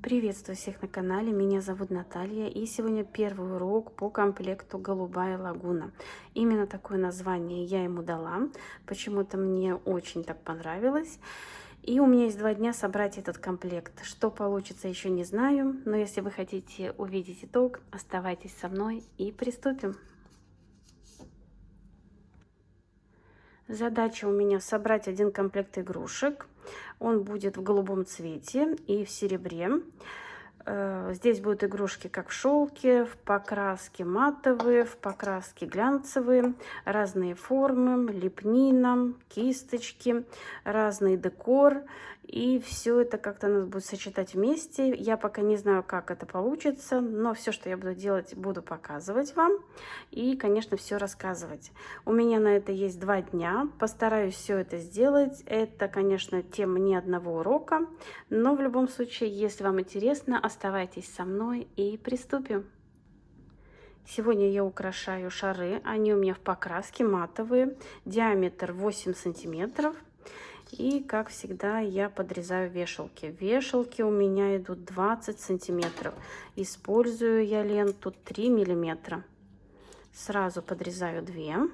Приветствую всех на канале, меня зовут Наталья, и сегодня первый урок по комплекту «Голубая лагуна». Именно такое название я ему дала, почему-то мне очень так понравилось. И у меня есть 2 дня собрать этот комплект. Что получится, еще не знаю, но если вы хотите увидеть итог, оставайтесь со мной и приступим. Задача у меня собрать один комплект игрушек. Он будет в голубом цвете и в серебре. Здесь будут игрушки как в шелке, в покраске матовые, в покраске глянцевые, разные формы, лепнина, кисточки, разный декор. И все это как-то надо будет сочетать вместе. Я пока не знаю, как это получится, но все, что я буду делать, буду показывать вам. И, конечно, все рассказывать. У меня на это есть 2 дня. Постараюсь все это сделать. Это, конечно, тема не одного урока. Но в любом случае, если вам интересно, оставайтесь со мной и приступим. Сегодня я украшаю шары. Они у меня в покраске матовые. Диаметр 8 сантиметров. И, как всегда, я подрезаю вешалки. Вешалки у меня идут 20 сантиметров. Использую я ленту 3 миллиметра. Сразу подрезаю 2.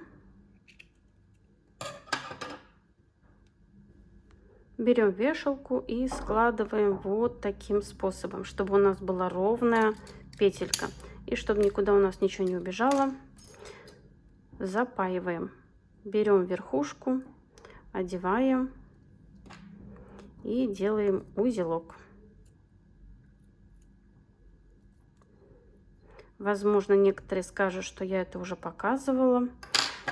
Берем вешалку и складываем вот таким способом, чтобы у нас была ровная петелька. И чтобы никуда у нас ничего не убежало, запаиваем. Берем верхушку, одеваем и делаем узелок. Возможно, некоторые скажут, что я это уже показывала,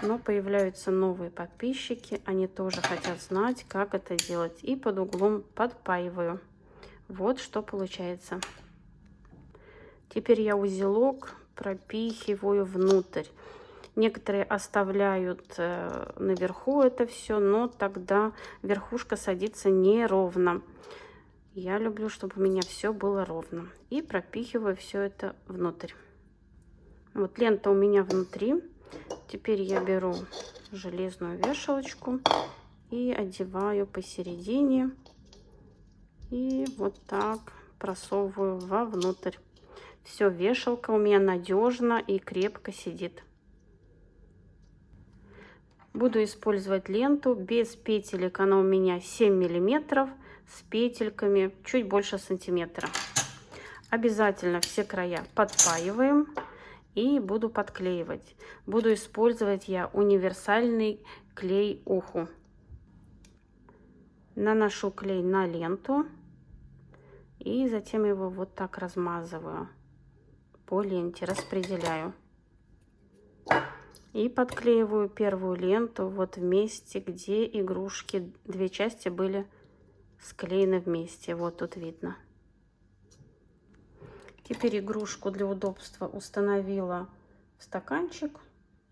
но появляются новые подписчики, они тоже хотят знать, как это делать. И под углом подпаиваю. Вот что получается. Теперь я узелок пропихиваю внутрь. Некоторые оставляют наверху это все, но тогда верхушка садится неровно. Я люблю, чтобы у меня все было ровно. И пропихиваю все это внутрь. Вот лента у меня внутри. Теперь я беру железную вешалочку и одеваю посередине. И вот так просовываю вовнутрь. Все, вешалка у меня надежно и крепко сидит. Буду использовать ленту без петелек. Она у меня 7 миллиметров, с петельками чуть больше сантиметра. Обязательно все края подпаиваем и буду подклеивать. Буду использовать я универсальный клей уху. Наношу клей на ленту и затем его вот так размазываю по ленте, распределяю. И подклеиваю первую ленту вот в месте, где игрушки, 2 части были склеены вместе. Вот тут видно. Теперь игрушку для удобства установила в стаканчик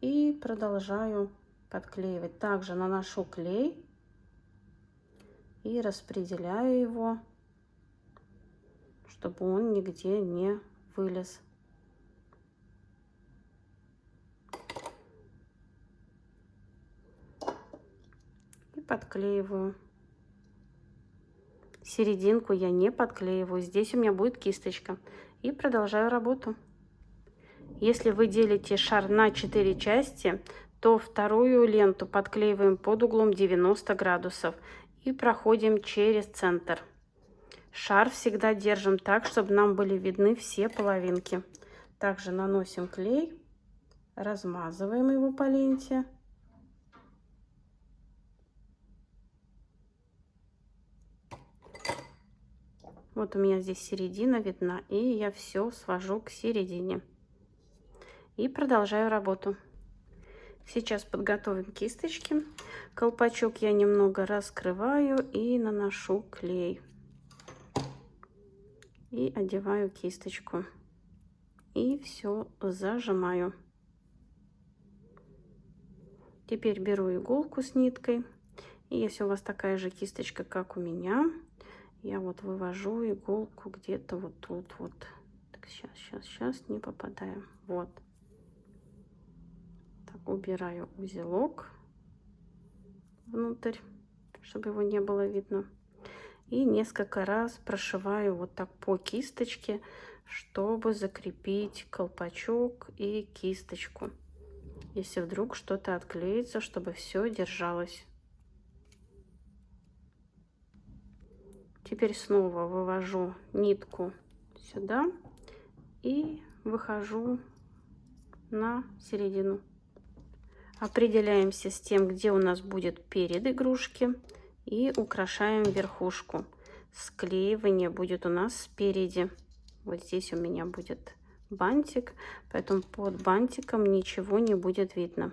и продолжаю подклеивать. Также наношу клей и распределяю его, чтобы он нигде не вылез. И подклеиваю. Серединку я не подклеиваю. Здесь у меня будет кисточка. И продолжаю работу. Если вы делите шар на 4 части, то вторую ленту подклеиваем под углом 90 градусов и проходим через центр. Шар всегда держим так, чтобы нам были видны все половинки. Также наносим клей, размазываем его по ленте. Вот у меня здесь середина видна, и я все свожу к середине. И продолжаю работу. Сейчас подготовим кисточки. Колпачок я немного раскрываю и наношу клей. И одеваю кисточку. И все зажимаю. Теперь беру иголку с ниткой. И если у вас такая же кисточка, как у меня, я вот вывожу иголку где-то вот тут вот. Так, сейчас не попадаем. Вот. Так, убираю узелок внутрь, чтобы его не было видно. И несколько раз прошиваю вот так по кисточке, чтобы закрепить колпачок и кисточку. Если вдруг что-то отклеится, чтобы все держалось. Теперь снова вывожу нитку сюда и выхожу на середину. Определяемся с тем, где у нас будет перед игрушки, и украшаем верхушку. Склеивание будет у нас спереди. Вот здесь у меня будет бантик, поэтому под бантиком ничего не будет видно.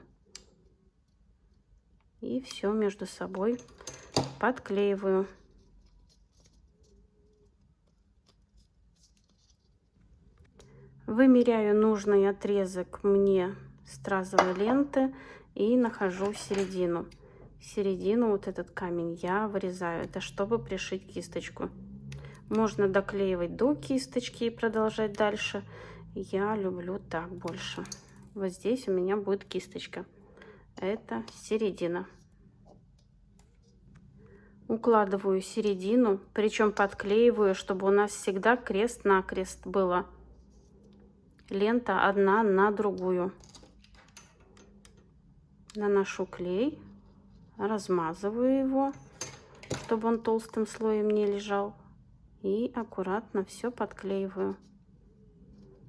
И все между собой подклеиваю. Вымеряю нужный отрезок мне стразовой ленты и нахожу середину. Середину, вот этот камень, я вырезаю. Это чтобы пришить кисточку. Можно доклеивать до кисточки и продолжать дальше. Я люблю так больше. Вот здесь у меня будет кисточка. Это середина. Укладываю середину, причем подклеиваю, чтобы у нас всегда крест-накрест было. Лента одна на другую. Наношу клей, размазываю его, чтобы он толстым слоем не лежал. И аккуратно все подклеиваю.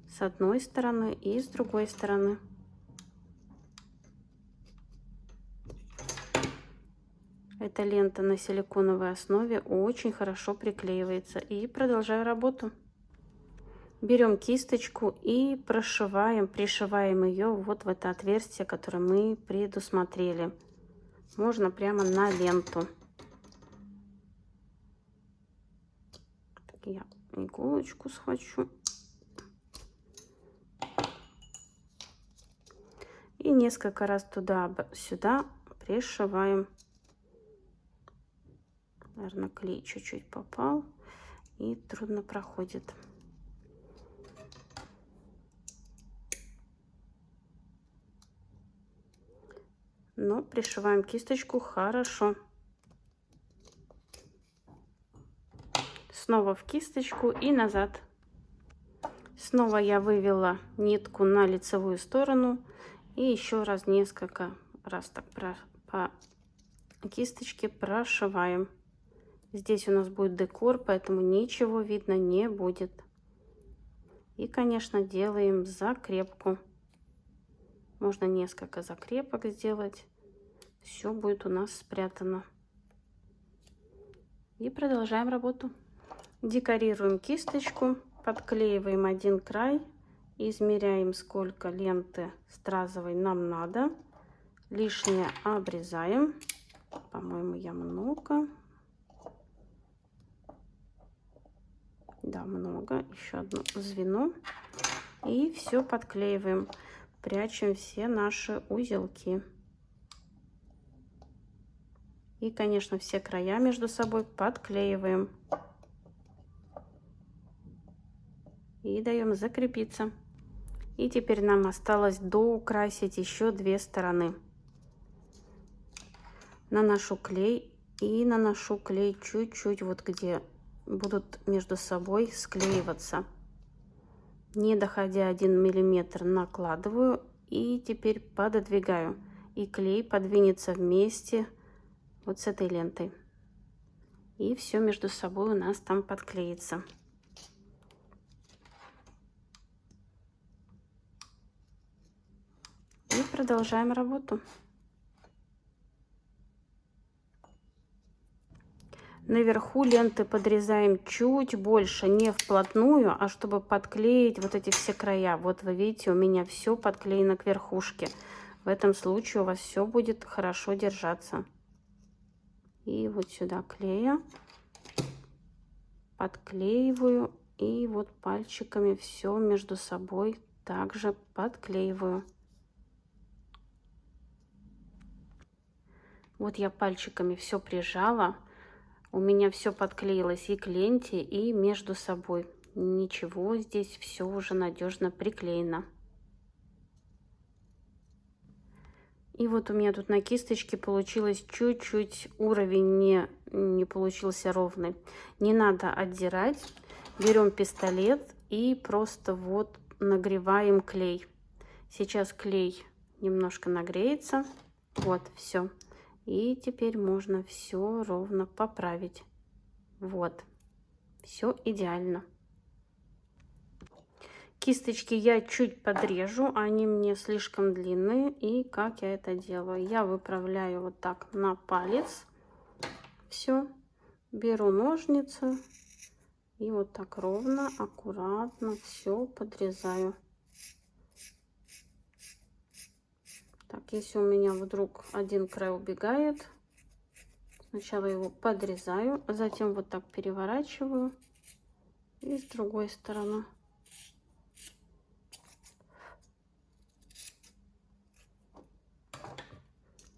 С одной стороны и с другой стороны. Эта лента на силиконовой основе очень хорошо приклеивается. И продолжаю работу. Берем кисточку и прошиваем, пришиваем ее вот в это отверстие, которое мы предусмотрели. Можно прямо на ленту. Я иголочку схвачу. И несколько раз туда-сюда пришиваем. Наверное, клей чуть-чуть попал и трудно проходит. Но пришиваем кисточку хорошо. Снова в кисточку и назад. Снова я вывела нитку на лицевую сторону. И еще раз несколько раз так по кисточке прошиваем. Здесь у нас будет декор, поэтому ничего видно не будет. И, конечно, делаем закрепку. Можно несколько закрепок сделать. Все будет у нас спрятано. И продолжаем работу. Декорируем кисточку, подклеиваем один край, измеряем, сколько ленты стразовой нам надо. Лишнее обрезаем. По-моему, я много. Да, много. Еще одно звено. И все подклеиваем. Прячем все наши узелки. И, конечно, все края между собой подклеиваем. И даем закрепиться. И теперь нам осталось доукрасить еще две стороны. Наношу клей и наношу клей чуть-чуть вот где будут между собой склеиваться. Не доходя 1 миллиметр, накладываю и теперь пододвигаю. И клей подвинется вместе вот с этой лентой. И все между собой у нас там подклеится. И продолжаем работу. Наверху ленты подрезаем чуть больше, не вплотную, а чтобы подклеить вот эти все края. Вот вы видите, у меня все подклеено к верхушке. В этом случае у вас все будет хорошо держаться. И вот сюда клея. Подклеиваю. И вот пальчиками все между собой также подклеиваю. Вот я пальчиками все прижала. У меня все подклеилось и к ленте, и между собой. Ничего, здесь все уже надежно приклеено. И вот у меня тут на кисточке получилось чуть-чуть, уровень не получился ровный. Не надо отдирать. Берем пистолет и просто вот нагреваем клей. Сейчас клей немножко нагреется. Вот, все. И теперь можно все ровно поправить. Вот, все идеально. Кисточки я чуть подрежу, они мне слишком длинные. И как я это делаю? Я выправляю вот так на палец. Все. Беру ножницы и вот так ровно, аккуратно все подрезаю. Так, если у меня вдруг один край убегает, сначала его подрезаю, а затем вот так переворачиваю и с другой стороны.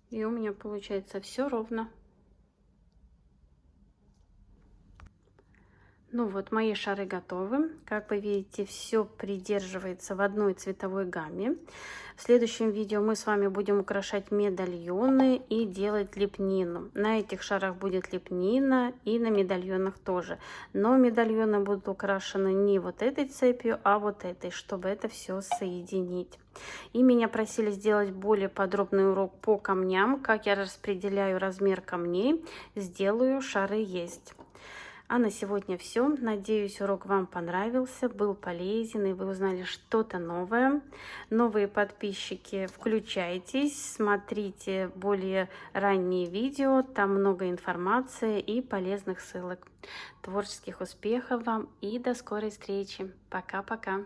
И у меня получается все ровно. Ну вот, мои шары готовы. Как вы видите, все придерживается в одной цветовой гамме. В следующем видео мы с вами будем украшать медальоны и делать лепнину. На этих шарах будет лепнина и на медальонах тоже. Но медальоны будут украшены не вот этой цепью, а вот этой, чтобы это все соединить. И меня просили сделать более подробный урок по камням, как я распределяю размер камней. Сделаю, шары есть. А на сегодня все. Надеюсь, урок вам понравился, был полезен, и вы узнали что-то новое. Новые подписчики, включайтесь, смотрите более ранние видео, там много информации и полезных ссылок. Творческих успехов вам и до скорой встречи. Пока-пока.